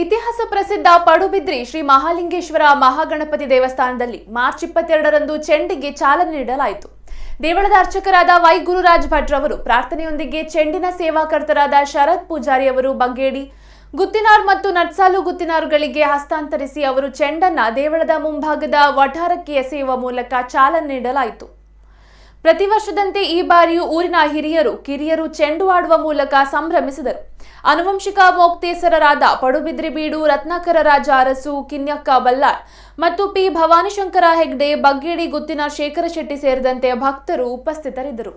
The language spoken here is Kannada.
ಇತಿಹಾಸ ಪ್ರಸಿದ್ಧ ಪಡುಬಿದ್ರಿ ಶ್ರೀ ಮಹಾಲಿಂಗೇಶ್ವರ ಮಹಾಗಣಪತಿ ದೇವಸ್ಥಾನದಲ್ಲಿ ಮಾರ್ಚ್ 22ರಂದು ಚೆಂಡಿಗೆ ಚಾಲನೆ ನೀಡಲಾಯಿತು. ದೇವಳದ ಅರ್ಚಕರಾದ ವೈ ಗುರುರಾಜ್ ಭಟ್ ರವರು ಪ್ರಾರ್ಥನೆಯೊಂದಿಗೆ ಚೆಂಡಿನ ಸೇವಾಕರ್ತರಾದ ಶರತ್ ಪೂಜಾರಿ ಅವರು ಬಗ್ಗೇಡಿ ಗುತ್ತಿನಾರ್ ಮತ್ತು ನಟ್ಸಾಲು ಗುತ್ತಿನಾರ್ಗಳಿಗೆ ಹಸ್ತಾಂತರಿಸಿ ಅವರು ಚೆಂಡನ್ನ ದೇವಳದ ಮುಂಭಾಗದ ವಠಾರಕ್ಕೆ ಎಸೆಯುವ ಮೂಲಕ ಚಾಲನೆ ನೀಡಲಾಯಿತು. ಪ್ರತಿ ವರ್ಷದಂತೆ ಈ ಬಾರಿಯೂ ಊರಿನ ಹಿರಿಯರು ಕಿರಿಯರು ಚೆಂಡು ಆಡುವ ಮೂಲಕ ಸಂಭ್ರಮಿಸಿದರು. ಆನುವಂಶಿಕ ಮೋಕ್ತೇಸರರಾದ ಪಡುಬಿದ್ರಿ ಬೀಡು ರತ್ನಾಕರ ರಾಜ ಅರಸು, ಕಿನ್ಯಕ್ಕ ಬಲ್ಲಾಳ್ ಮತ್ತು ಪಿ ಭವಾನಿಶಂಕರ ಹೆಗ್ಡೆ, ಬಗ್ಗೇಡಿ ಗುತ್ತಿನಾರ್ ಶೇಖರ ಶೆಟ್ಟಿ ಸೇರಿದಂತೆ ಭಕ್ತರು ಉಪಸ್ಥಿತರಿದ್ದರು.